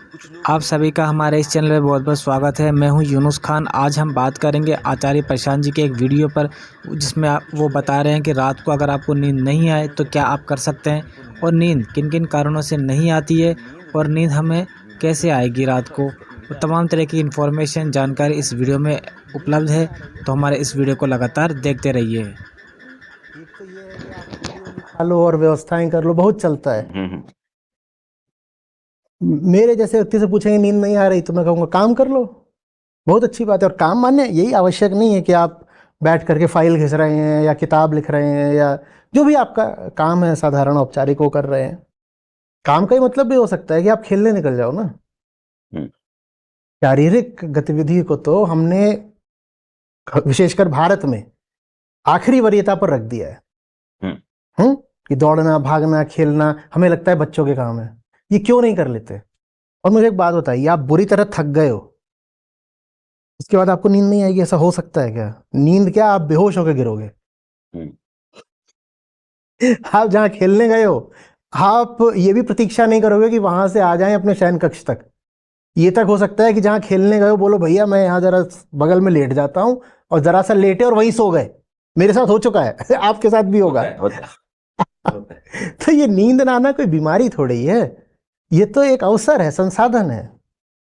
आप सभी का हमारे इस चैनल में बहुत बहुत स्वागत है। मैं हूं यूनुस खान। आज हम बात करेंगे आचार्य प्रशांत जी के एक वीडियो पर, जिसमें वो बता रहे हैं कि रात को अगर आपको नींद नहीं आए तो क्या आप कर सकते हैं, और नींद किन किन कारणों से नहीं आती है, और नींद हमें कैसे आएगी रात को। वो तमाम तरह की इन्फॉर्मेशन जानकारी इस वीडियो में उपलब्ध है, तो हमारे इस वीडियो को लगातार देखते रहिए। एक तो ये है कि आप वीडियो निकालो लो और व्यवस्थाएं कर लो, बहुत चलता है। मेरे जैसे व्यक्ति से पूछेंगे नींद नहीं आ रही तो मैं कहूँगा काम कर लो, बहुत अच्छी बात है। और काम माने यही आवश्यक नहीं है कि आप बैठ करके फाइल घिस रहे हैं या किताब लिख रहे हैं या जो भी आपका काम है साधारण औपचारिक वो कर रहे हैं। काम का ही मतलब भी हो सकता है कि आप खेलने निकल जाओ ना। शारीरिक गतिविधि को तो हमने विशेषकर भारत में आखिरी वरीयता पर रख दिया है। कि दौड़ना भागना खेलना हमें लगता है बच्चों के काम है, ये क्यों नहीं कर लेते। और मुझे एक बात बताइए, आप बुरी तरह थक गए हो, इसके बाद आपको नींद नहीं आएगी, ऐसा हो सकता है क्या? नींद क्या, आप बेहोश होकर गिरोगे। आप जहां खेलने गए हो, आप ये भी प्रतीक्षा नहीं करोगे कि वहां से आ जाएं अपने शयन कक्ष तक। ये तक हो सकता है कि जहां खेलने गए हो बोलो भैया मैं यहाँ जरा बगल में लेट जाता हूं, और जरा सा लेटे और वहीं सो गए। मेरे साथ हो चुका है आपके साथ भी होगा। तो ये नींद ना आना कोई बीमारी थोड़ी है, ये तो एक अवसर है, संसाधन है।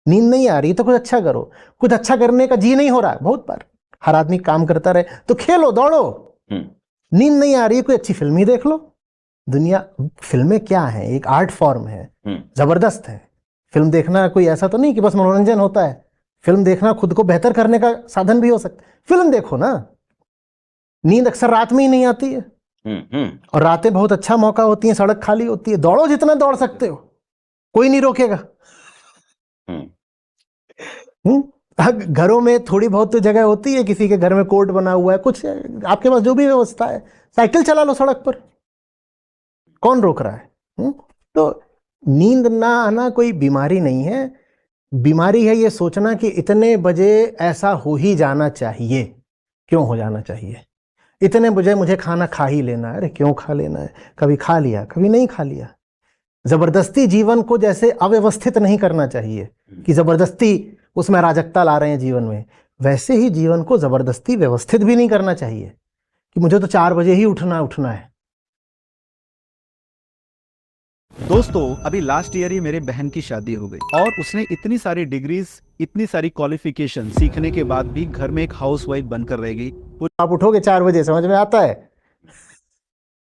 नींद नहीं आ रही तो कुछ अच्छा करो। कुछ अच्छा करने का जी नहीं हो रहा है, बहुत बार हर आदमी काम करता रहे तो खेलो दौड़ो। नींद नहीं आ रही है, कोई अच्छी फिल्म ही देख लो। दुनिया फिल्में क्या है, एक आर्ट फॉर्म है, जबरदस्त है। फिल्म देखना कोई ऐसा तो नहीं कि बस मनोरंजन होता है, फिल्म देखना खुद को बेहतर करने का साधन भी हो सकता है। फिल्म देखो ना। नींद अक्सर रात में ही नहीं आती है, और रातें बहुत अच्छा मौका होती हैं, सड़क खाली होती है, दौड़ो जितना दौड़ सकते हो, कोई नहीं रोकेगा। घरों में थोड़ी बहुत तो जगह होती है, किसी के घर में कोर्ट बना हुआ है, कुछ आपके पास जो भी व्यवस्था है, साइकिल चला लो सड़क पर, कौन रोक रहा है। तो नींद ना आना कोई बीमारी नहीं है। बीमारी है ये सोचना कि इतने बजे ऐसा हो ही जाना चाहिए। क्यों हो जाना चाहिए? इतने बजे मुझे खाना खा ही लेना है। अरे क्यों खा लेना है? कभी खा लिया कभी नहीं खा लिया। जबरदस्ती जीवन को जैसे अव्यवस्थित नहीं करना चाहिए कि जबरदस्ती उसमें अराजकता ला रहे हैं जीवन में, वैसे ही जीवन को जबरदस्ती व्यवस्थित भी नहीं करना चाहिए कि मुझे तो 4 बजे ही उठना है। दोस्तों, अभी लास्ट ईयर ही मेरे बहन की शादी हो गई और उसने इतनी सारी डिग्रीज, इतनी सारी क्वालिफिकेशन सीखने के बाद भी घर में एक हाउसवाइफ बनकर रह गई। आप उठोगे 4 बजे, समझ में आता है।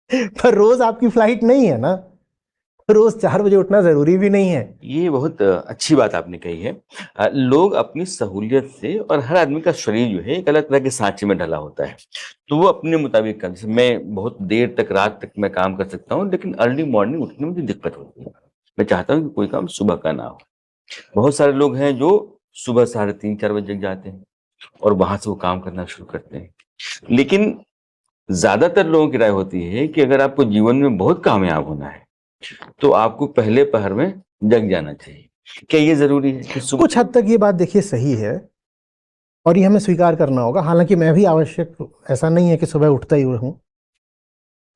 पर रोज आपकी फ्लाइट नहीं है ना, रोज 4 बजे उठना जरूरी भी नहीं है। ये बहुत अच्छी बात आपने कही है। लोग अपनी सहूलियत से, और हर आदमी का शरीर जो है एक अलग तरह के सांचे में ढला होता है, तो वो अपने मुताबिक कर। जैसे मैं बहुत देर तक रात तक मैं काम कर सकता हूँ, लेकिन अर्ली मॉर्निंग उठने में मुझे दिक्कत होती है। मैं चाहता हूँ कि कोई काम सुबह का ना हो। बहुत सारे लोग हैं जो सुबह 3:30-4 बजे जग जाते हैं और वहां से वो काम करना शुरू करते हैं। लेकिन ज्यादातर लोगों की राय होती है कि अगर आपको जीवन में बहुत कामयाब होना है तो आपको पहले पहर में जग जाना चाहिए। क्या ये जरूरी है कि कुछ हद तक ये बात देखिए सही है, और ये हमें स्वीकार करना होगा। हालांकि मैं भी आवश्यक ऐसा नहीं है कि सुबह उठता ही हूं।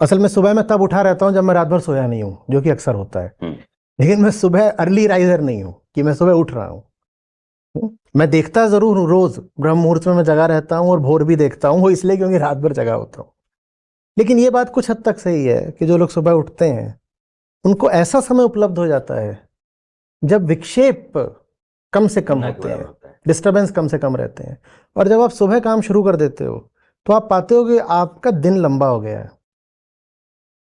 असल में सुबह मैं तब उठा रहता हूं जब मैं रात भर सोया नहीं हूं, जो कि अक्सर होता है। लेकिन मैं सुबह अर्ली राइजर नहीं हूं कि मैं सुबह उठ रहा हूं। मैं देखता जरूर हूं, रोज ब्रह्म मुहूर्त में मैं जगा रहता हूं, और भोर भी देखता हूं, वो इसलिए क्योंकि रात भर जगा होता हूं। लेकिन ये बात कुछ हद तक सही है कि जो लोग सुबह उठते हैं उनको ऐसा समय उपलब्ध हो जाता है जब विक्षेप कम से कम होते हैं, डिस्टरबेंस कम से कम रहते हैं। और जब आप सुबह काम शुरू कर देते हो तो आप पाते हो कि आपका दिन लंबा हो गया है,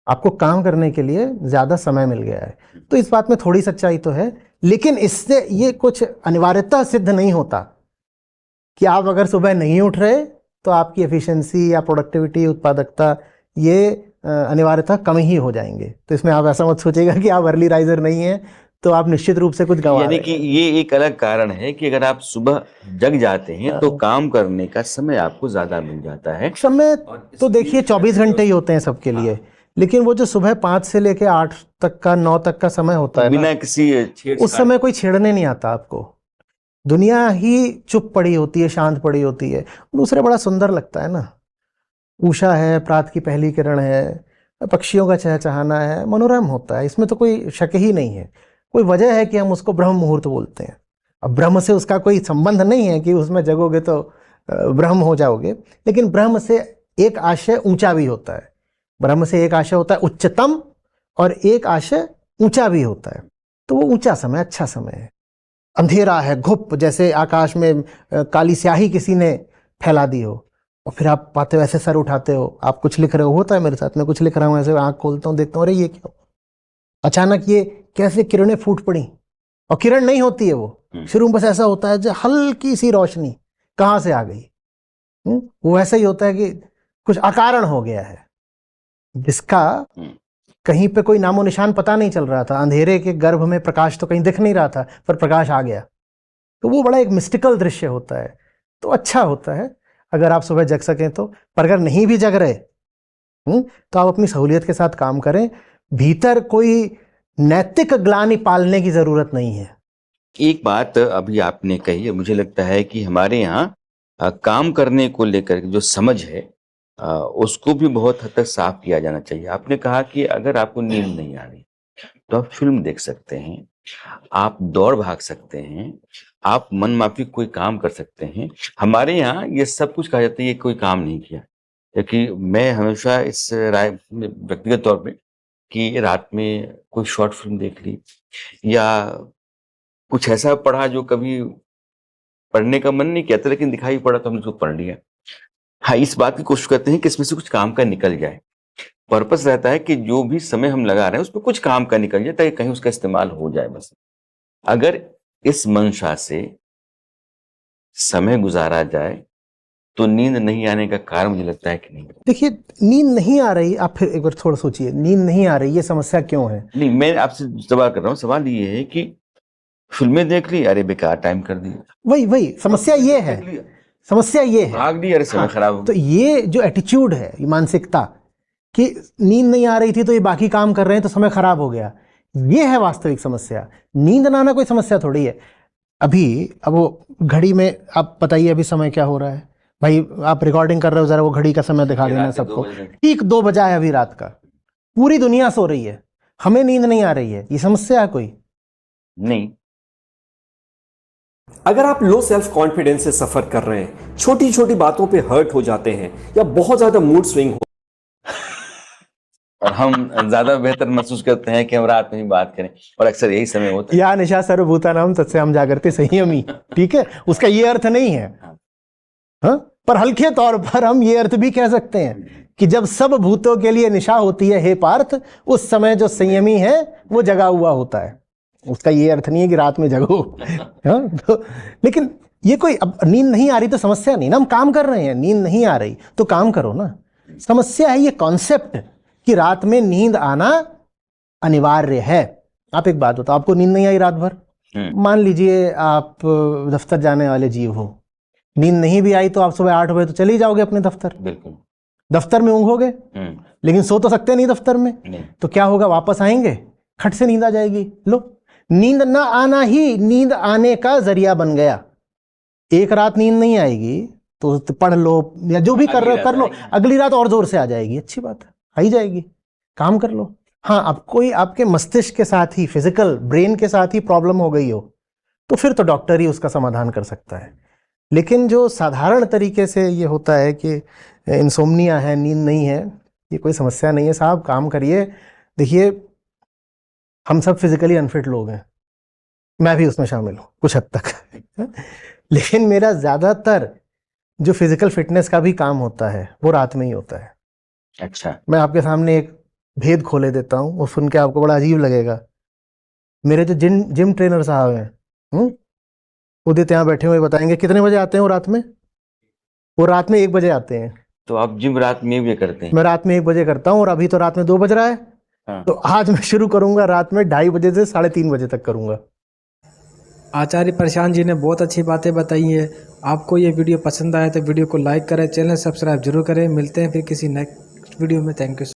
आपको काम करने के लिए ज्यादा समय मिल गया है। तो इस बात में थोड़ी सच्चाई तो है, लेकिन इससे ये कुछ अनिवार्यता सिद्ध नहीं होता कि आप अगर सुबह नहीं उठ रहे तो आपकी एफिशिएंसी या प्रोडक्टिविटी, उत्पादकता, ये अनिवार्यता कम ही हो जाएंगे। तो इसमें आप ऐसा मत सोचिएगा कि आप अर्ली राइजर नहीं हैं तो आप निश्चित रूप से कुछ गंवा रहे हैं। यानी कि ये एक अलग कारण है कि अगर आप सुबह जग जाते हैं तो काम करने का समय आपको ज्यादा मिल जाता है। समय तो देखिए 24 घंटे ही होते हैं सबके लिए, लेकिन वो जो सुबह 5 से लेकर 8 तक का, 9 तक का समय होता है बिना किसी उस समय कोई छेड़ने नहीं आता आपको। दुनिया ही चुप पड़ी होती है, शांत पड़ी होती है। दूसरे बड़ा सुंदर लगता है ना, उषा है, प्रात की पहली किरण है, पक्षियों का चहचहाना है, मनोरम होता है, इसमें तो कोई शक ही नहीं है। कोई वजह है कि हम उसको ब्रह्म मुहूर्त बोलते हैं। अब ब्रह्म से उसका कोई संबंध नहीं है कि उसमें जगोगे तो ब्रह्म हो जाओगे, लेकिन ब्रह्म से एक आशय ऊंचा भी होता है। ब्रह्म से एक आशय होता है उच्चतम, और एक आशय ऊंचा भी होता है। तो वो ऊंचा समय अच्छा समय है। अंधेरा है, घुप, जैसे आकाश में काली स्याही किसी ने फैला दी हो, और फिर आप पाते हो ऐसे सर उठाते हो, आप कुछ लिख रहे हो, होता है मेरे साथ में, कुछ लिख रहा हूँ, ऐसे आंख खोलता हूँ, देखता हूँ, अरे ये क्या, अचानक ये कैसे किरणें फूट पड़ी, और किरण नहीं होती है वो, शुरू में बस ऐसा होता है जो हल्की सी रोशनी कहाँ से आ गई। वो ऐसा ही होता है कि कुछ अकारण हो गया है, जिसका कहीं पे कोई नामो निशान पता नहीं चल रहा था। अंधेरे के गर्भ में प्रकाश तो कहीं दिख नहीं रहा था, पर प्रकाश आ गया। तो वो बड़ा एक मिस्टिकल दृश्य होता है। तो अच्छा होता है अगर आप सुबह जग सकें तो, पर अगर नहीं भी जग रहे तो आप अपनी सहूलियत के साथ काम करें। भीतर कोई नैतिक ग्लानि पालने की जरूरत नहीं है। एक बात अभी आपने कही है, मुझे लगता है कि हमारे यहाँ काम करने को लेकर जो समझ है उसको भी बहुत हद तक साफ किया जाना चाहिए। आपने कहा कि अगर आपको नींद नहीं आ रही तो आप फिल्म देख सकते हैं, आप दौड़ भाग सकते हैं, आप मन माफी कोई काम कर सकते हैं। हमारे यहाँ ये सब कुछ कहा जाता है, ये कोई काम नहीं किया। क्योंकि मैं हमेशा इस राय व्यक्तिगत तौर पे कि रात में कोई शॉर्ट फिल्म देख ली, या कुछ ऐसा पढ़ा जो कभी पढ़ने का मन नहीं किया था लेकिन दिखाई पड़ा तो हमने उसको पढ़ लिया। हाँ, इस बात की कोशिश करते हैं कि इसमें से कुछ काम का निकल जाए। पर्पस रहता है कि जो भी समय हम लगा रहे हैं उसमें कुछ काम का निकल जाए, ताकि कहीं उसका इस्तेमाल हो जाए। बस अगर इस मंशा से समय गुजारा जाए तो नींद नहीं आने का कारण मुझे लगता है कि नहीं। देखिए, नींद नहीं आ रही, आप फिर एक बार थोड़ा सोचिए, नींद नहीं आ रही, ये समस्या क्यों है? नहीं, मैं आपसे सवाल कर रहा हूँ। सवाल ये है कि फिल्में देख ली, अरे बेकार टाइम कर दिया, वही समस्या ये है, समस्या ये है, भाग ली, अरे समय खराब हो तो गया। ये जो एटीट्यूड है, ये मानसिकता कि नींद नहीं आ रही थी तो ये बाकी काम कर रहे हैं तो समय खराब हो गया, ये है वास्तविक समस्या। नींद ना आना कोई समस्या थोड़ी है। अभी अब वो घड़ी में आप बताइए अभी समय क्या हो रहा है भाई, आप रिकॉर्डिंग कर रहे हो, जरा वो घड़ी का समय दिखा ये देना रात के 2 सबको। बज रहे। ठीक 2 बजा है अभी रात का, पूरी दुनिया सो रही है, हमें नींद नहीं आ रही है, ये समस्या है कोई? नहीं। अगर आप लो सेल्फ कॉन्फिडेंस से सफर कर रहे हैं, छोटी छोटी बातों पे हर्ट हो जाते हैं, या बहुत ज्यादा मूड स्विंग हो, और हम ज्यादा बेहतर महसूस करते हैं कि हम रात में ही बात करें, और अक्सर यही समय होता है। या निशा सर्वभूतानां तस्याम जागर्ति संयमी, ठीक है, उसका ये अर्थ नहीं है। हाँ, पर हल्के तौर पर हम ये अर्थ भी कह सकते हैं कि जब सब भूतों के लिए निशा होती है हे पार्थ, उस समय जो संयमी है वो जगा हुआ होता है। उसका ये अर्थ नहीं है कि रात में जगो। हाँ, तो लेकिन ये कोई, अब नींद नहीं आ रही तो समस्या नहीं ना, हम काम कर रहे हैं, नींद नहीं आ रही तो काम करो ना। समस्या है ये कॉन्सेप्ट कि रात में नींद आना अनिवार्य है। आप एक बात बताओ, आपको नींद नहीं आई रात भर, मान लीजिए आप दफ्तर जाने वाले जीव हो, नींद नहीं भी आई तो आप सुबह 8 बजे तो चले ही जाओगे अपने दफ्तर। बिल्कुल। दफ्तर में ऊँघोगे, लेकिन सो तो सकते नहीं दफ्तर में, तो क्या होगा, वापस आएंगे, खट से नींद आ जाएगी। लो, नींद ना आना ही नींद आने का जरिया बन गया। एक रात नींद नहीं आएगी तो पढ़ लो या जो भी कर रहे हो कर लो, अगली रात और जोर से आ जाएगी, अच्छी बात है, आ ही जाएगी, काम कर लो। हाँ, अब कोई आपके मस्तिष्क के साथ ही, फिजिकल ब्रेन के साथ ही प्रॉब्लम हो गई हो तो फिर तो डॉक्टर ही उसका समाधान कर सकता है। लेकिन जो साधारण तरीके से ये होता है कि इंसोम्निया है, नींद नहीं है, ये कोई समस्या नहीं है साहब, काम करिए। देखिए, हम सब फिजिकली अनफिट लोग हैं, मैं भी उसमें शामिल हूँ कुछ हद तक। लेकिन मेरा ज़्यादातर जो फिजिकल फिटनेस का भी काम होता है वो रात में ही होता है। अच्छा। मैं आपके सामने एक भेद खोले देता हूँ, वो सुन के आपको बड़ा अजीब लगेगा। मेरे जो जिम ट्रेनर साहब हैं, उदित यहाँ बैठे हुए बताएंगे कितने बजे आते हैं वो रात में? वो रात में 1 बजे आते हैं। तो आप जिम रात में भी करते हैं? मैं रात में 1 बजे करता हूँ, और अभी तो रात में 2 बज रहा है। हाँ। तो आज मैं शुरू करूंगा रात में 2:30 बजे से 3:30 बजे तक करूंगा। आचार्य प्रशांत जी ने बहुत अच्छी बातें बताई है। आपको ये वीडियो पसंद आया तो वीडियो को लाइक करें, चैनल सब्सक्राइब जरूर करें। मिलते हैं फिर किसी नेक्स्ट वीडियो में। Thank you.